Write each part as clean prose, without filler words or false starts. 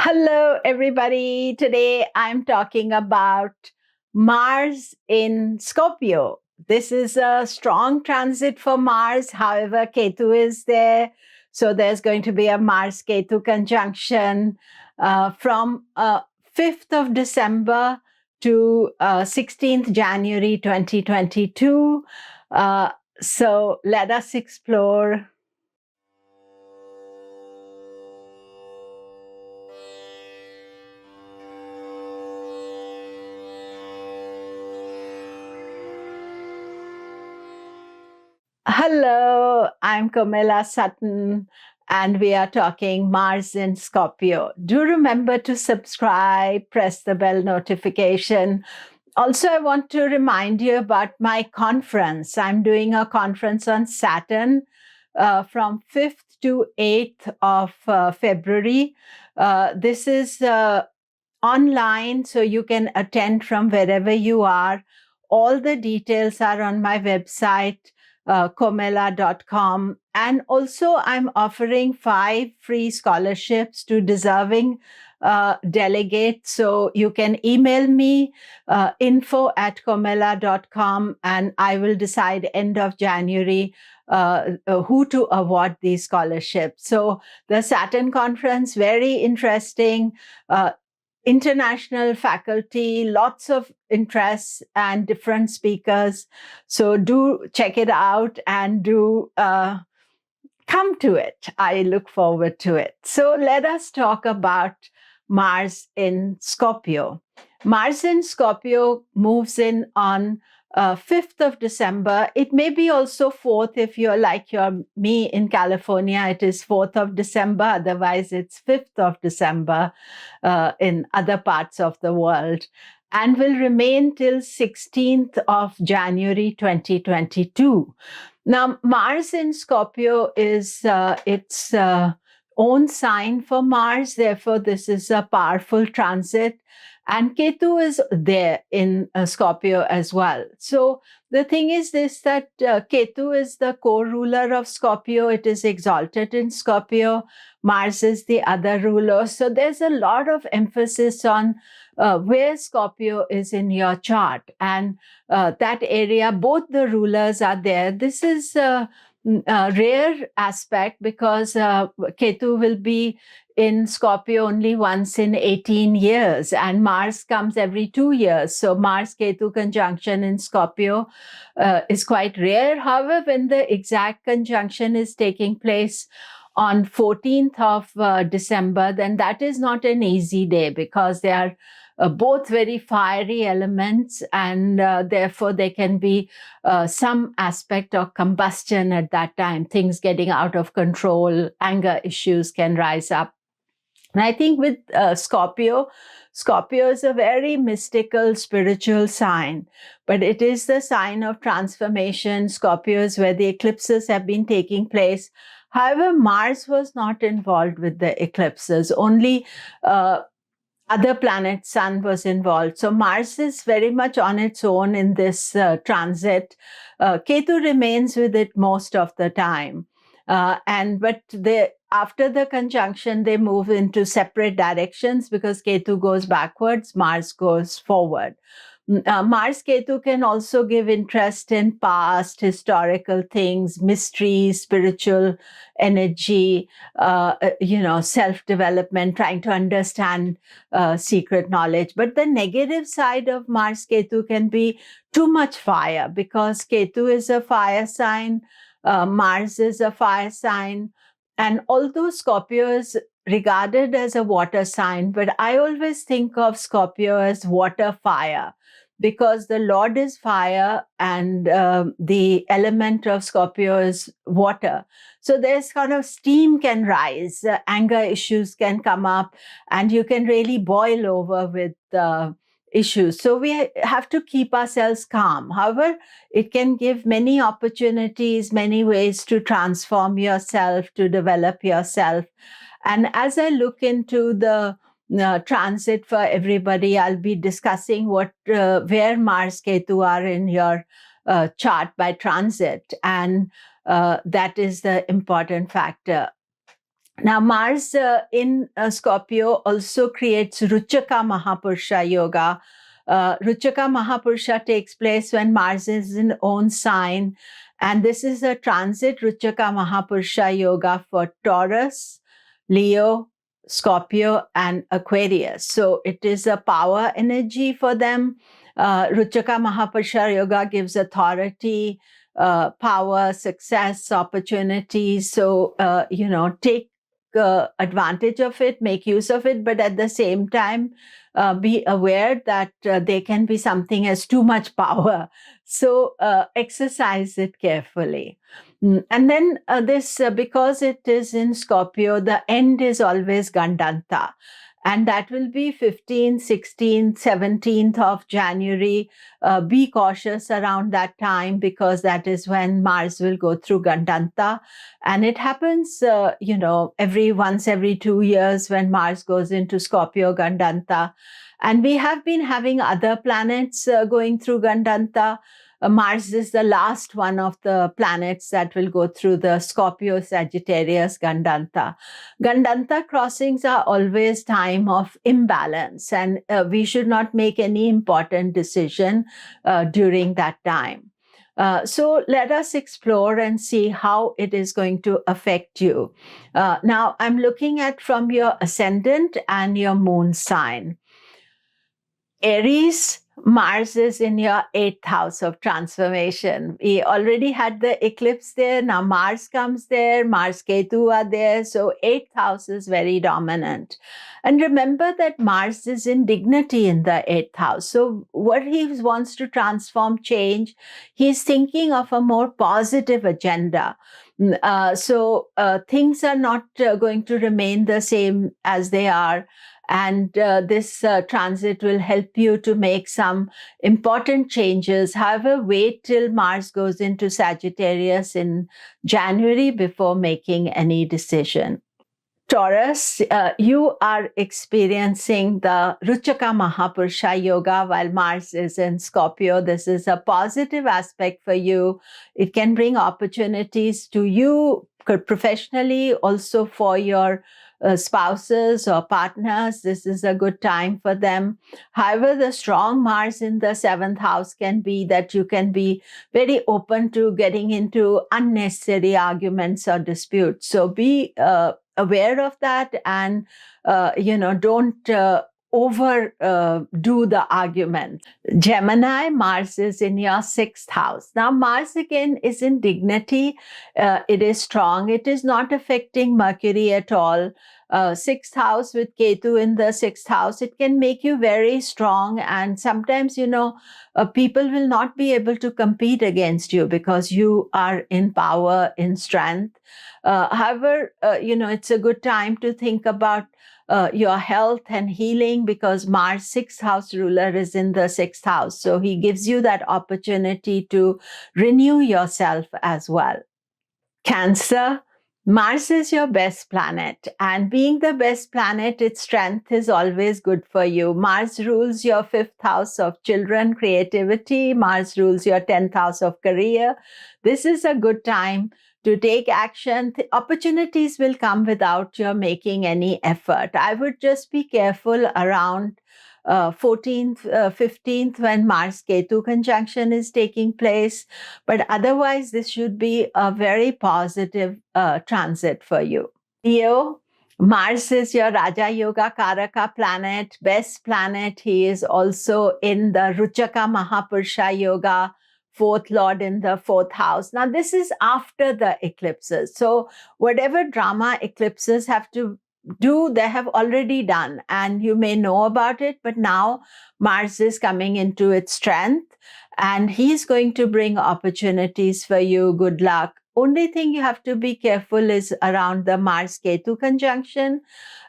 Hello, everybody. Today I'm talking about Mars in Scorpio. This is a strong transit for Mars. However, Ketu is there. So there's going to be a Mars Ketu conjunction from 5th of December to 16th January 2022. So let us explore. Hello, I'm Komilla Sutton, and we are talking Mars in Scorpio. Do remember to subscribe, press the bell notification. Also, I want to remind you about my conference. I'm doing a conference on Saturn from 5th to 8th of February. This is online, so you can attend from wherever you are. All the details are on my website, komilla.com. And also, I'm offering 5 free scholarships to deserving delegates. So you can email me info@komilla.com, and I will decide end of January who to award these scholarships. So the Saturn conference, very interesting. International faculty, lots of interests and different speakers. So do check it out and do come to it. I look forward to it. So let us talk about Mars in Scorpio. Mars in Scorpio moves in on 5th of December. It may be also 4th if you're like me in California. It is 4th of December. Otherwise, it's 5th of December in other parts of the world, and will remain till 16th of January 2022. Now, Mars in Scorpio is its own sign for Mars. Therefore, this is a powerful transit. And Ketu is there in Scorpio as well. So the thing is this, that Ketu is the co-ruler of Scorpio. It is exalted in Scorpio. Mars is the other ruler. So there's a lot of emphasis on where Scorpio is in your chart. And that area, both the rulers are there. This is a rare aspect because Ketu will be in Scorpio only once in 18 years, and Mars comes every 2 years. So Mars-Ketu conjunction in Scorpio is quite rare. However, when the exact conjunction is taking place on 14th of December, then that is not an easy day because they are both very fiery elements, and therefore there can be some aspect of combustion at that time, things getting out of control, anger issues can rise up. And I think with Scorpio is a very mystical, spiritual sign, but it is the sign of transformation. Scorpio is where the eclipses have been taking place. However, Mars was not involved with the eclipses. Only other planet, Sun, was involved. So Mars is very much on its own in this transit. Ketu remains with it most of the time. But after the conjunction, they move into separate directions because Ketu goes backwards, Mars goes forward. Mars-Ketu can also give interest in past, historical things, mysteries, spiritual energy, self-development, trying to understand secret knowledge. But the negative side of Mars-Ketu can be too much fire because Ketu is a fire sign, Mars is a fire sign. And although Scorpio is regarded as a water sign, but I always think of Scorpio as water fire because the Lord is fire and the element of Scorpio is water. So there's kind of steam can rise, anger issues can come up, and you can really boil over with issues. So we have to keep ourselves calm. However, it can give many opportunities, many ways to transform yourself, to develop yourself. And as I look into the transit for everybody, I'll be discussing where Mars Ketu are in your chart by transit, and that is the important factor. Now, Mars in Scorpio also creates Ruchaka Mahapurusha yoga. Ruchaka Mahapurusha takes place when Mars is in own sign. And this is a transit Ruchaka Mahapurusha yoga for Taurus, Leo, Scorpio, and Aquarius. So it is a power energy for them. Ruchaka Mahapurusha yoga gives authority, power, success, opportunities. So, take advantage of it, make use of it, but at the same time, be aware that there can be something as too much power. So exercise it carefully. And then because it is in Scorpio, the end is always Gandanta. And that will be 15th, 16th, 17th of January. Be cautious around that time because that is when Mars will go through Gandanta. And it happens, every 2 years when Mars goes into Scorpio Gandanta. And we have been having other planets going through Gandanta. Mars is the last one of the planets that will go through the Scorpio Sagittarius Gandanta. Gandanta crossings are always time of imbalance, and we should not make any important decision during that time. So let us explore and see how it is going to affect you. Now, I'm looking at from your ascendant and your moon sign. Aries, Mars is in your 8th house of transformation. We already had the eclipse there. Now Mars comes there. Mars, Ketu are there. So 8th house is very dominant. And remember that Mars is in dignity in the 8th house. So what he wants to transform, change, he's thinking of a more positive agenda. So things are not going to remain the same as they are. And this transit will help you to make some important changes. However, wait till Mars goes into Sagittarius in January before making any decision. Taurus, you are experiencing the Ruchaka Mahapurusha yoga while Mars is in Scorpio. This is a positive aspect for you. It can bring opportunities to you professionally, also for your spouses or partners. This is a good time for them. However, the strong Mars in the 7th house can be that you can be very open to getting into unnecessary arguments or disputes. So be aware of that and, don't overdo the argument. Gemini, Mars is in your 6th house. Now, Mars again is in dignity. It is strong. It is not affecting Mercury at all. 6th house with Ketu in the 6th house, it can make you very strong. And sometimes, people will not be able to compete against you because you are in power, in strength. However, it's a good time to think about your health and healing because Mars, 6th house ruler, is in the 6th house. So he gives you that opportunity to renew yourself as well. Cancer, Mars is your best planet, and being the best planet, its strength is always good for you. Mars rules your 5th house of children, creativity. Mars rules your 10th house of career. This is a good time to take action. Opportunities will come without your making any effort. I would just be careful around 14th, 15th when Mars Ketu conjunction is taking place. But otherwise, this should be a very positive transit for you. Leo, Mars is your Raja Yoga Karaka planet, best planet. He is also in the Ruchaka Mahapurusha Yoga, 4th Lord in the 4th house. Now, this is after the eclipses. So whatever drama eclipses have to do, they have already done, and you may know about it, but now Mars is coming into its strength and he's going to bring opportunities for you. Good luck. Only thing you have to be careful is around the Mars Ketu conjunction.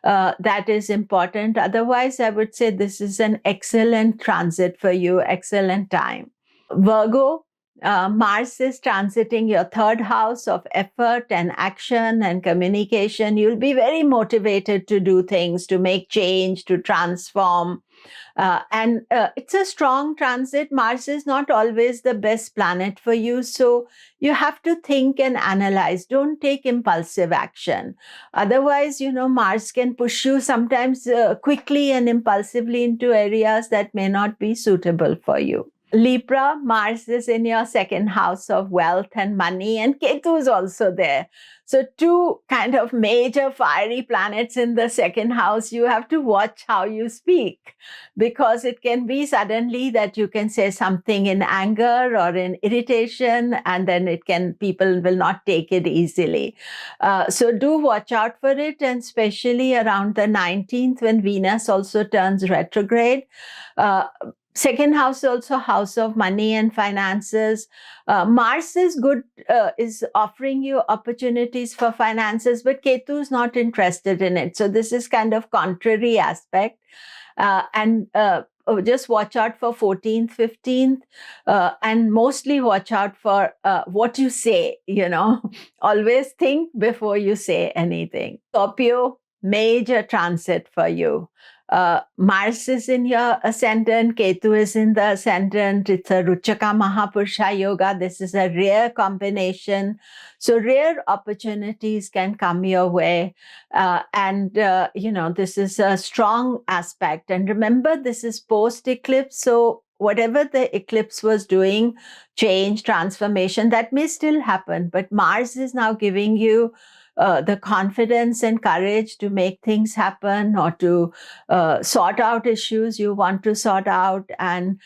That is important. Otherwise, I would say this is an excellent transit for you, excellent time. Virgo, Mars is transiting your third house of effort and action and communication. You'll be very motivated to do things, to make change, to transform. And it's a strong transit. Mars is not always the best planet for you. So you have to think and analyze. Don't take impulsive action. Otherwise, Mars can push you sometimes quickly and impulsively into areas that may not be suitable for you. Libra, Mars is in your second house of wealth and money, and Ketu is also there. So two kind of major fiery planets in the second house. You have to watch how you speak, because it can be suddenly that you can say something in anger or in irritation, and then people will not take it easily. So do watch out for it, and especially around the 19th when Venus also turns retrograde. Second house also house of money and finances. Mars is good, is offering you opportunities for finances, but Ketu is not interested in it. So this is kind of contrary aspect. And just watch out for 14th, 15th, and mostly watch out for what you say, Always think before you say anything. Scorpio, major transit for you. Mars is in your ascendant, Ketu is in the ascendant. It's a Ruchaka Mahapurusha yoga. This is a rare combination. So rare opportunities can come your way. This is a strong aspect. And remember, this is post-eclipse. So whatever the eclipse was doing, change, transformation, that may still happen. But Mars is now giving you the confidence and courage to make things happen, or to sort out issues you want to sort out. And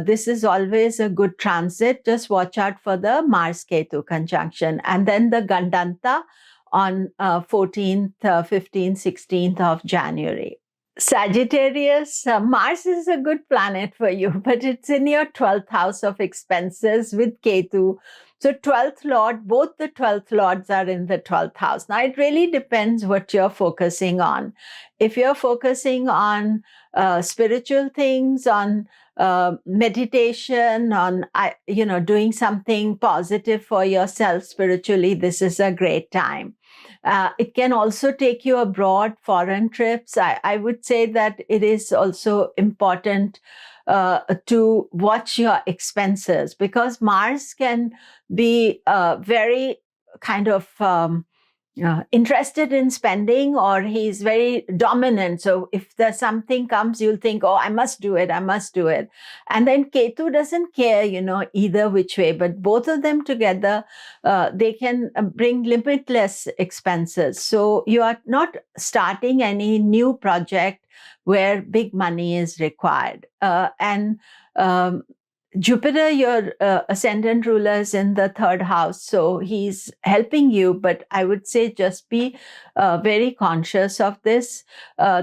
this is always a good transit. Just watch out for the Mars-Ketu conjunction. And then the Gandanta on 14th, 15th, 16th of January. Sagittarius, Mars is a good planet for you, but it's in your 12th house of expenses with Ketu. So 12th Lord, both the 12th Lords are in the 12th house. Now, it really depends what you're focusing on. If you're focusing on spiritual things, on meditation, on, doing something positive for yourself spiritually, this is a great time. It can also take you abroad, foreign trips. I would say that it is also important to watch your expenses, because Mars can be very kind of interested in spending, or he's very dominant. So if there's something comes, you'll think, oh, I must do it. And then Ketu doesn't care, either which way, but both of them together, they can bring limitless expenses. So you are not starting any new project where big money is required. Jupiter, your ascendant ruler, is in the third house. So he's helping you, but I would say just be very conscious of this.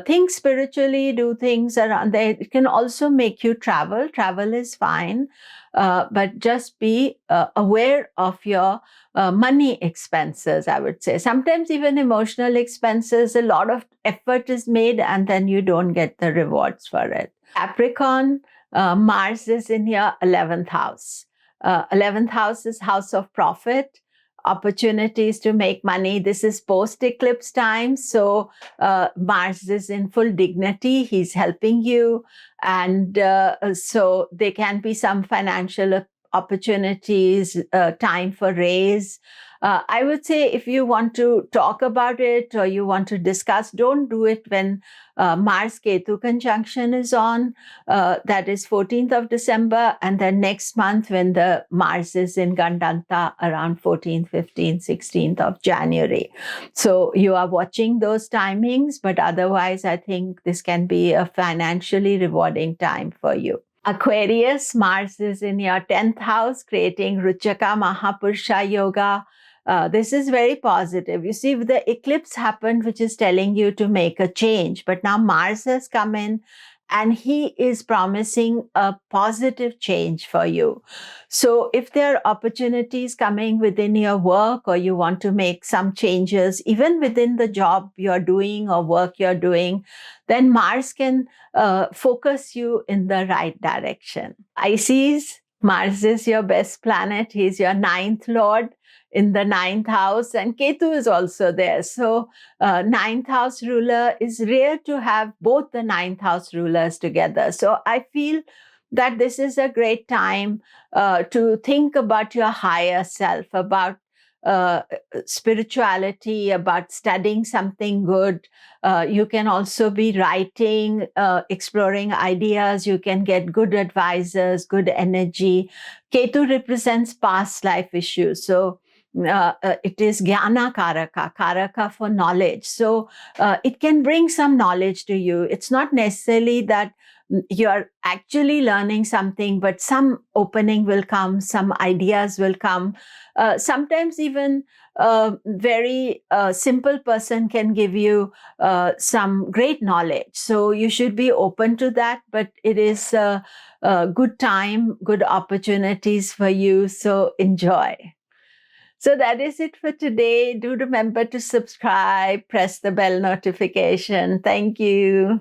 Think spiritually, do things around there. It can also make you travel. Travel is fine, but just be aware of your money expenses, I would say. Sometimes even emotional expenses, a lot of effort is made and then you don't get the rewards for it. Capricorn, Mars is in your 11th house. 11th house is house of profit, opportunities to make money. This is post-eclipse time. So Mars is in full dignity. He's helping you. And so there can be some financial opportunities, time for raise. I would say if you want to talk about it or you want to discuss, don't do it when Mars-Ketu conjunction is on. That is 14th of December. And then next month when the Mars is in Gandanta around 14th, 15th, 16th of January. So you are watching those timings, but otherwise I think this can be a financially rewarding time for you. Aquarius, Mars is in your 10th house, creating Ruchaka Mahapurusha yoga. This is very positive. You see, the eclipse happened, which is telling you to make a change. But now Mars has come in and he is promising a positive change for you. So if there are opportunities coming within your work or you want to make some changes, even within the job you're doing or work you're doing, then Mars can focus you in the right direction. Pisces, Mars is your best planet. He's your ninth lord in the ninth house, and Ketu is also there. So ninth house ruler is rare to have both the ninth house rulers together. So I feel that this is a great time to think about your higher self, about spirituality, about studying something good. You can also be writing, exploring ideas. You can get good advisors, good energy. Ketu represents past life issues. So it is Jnana Karaka, Karaka for knowledge. So it can bring some knowledge to you. It's not necessarily that you're actually learning something, but some opening will come, some ideas will come. Sometimes even a very simple person can give you some great knowledge. So you should be open to that, but it is a good time, good opportunities for you. So enjoy. So that is it for today. Do remember to subscribe, press the bell notification. Thank you.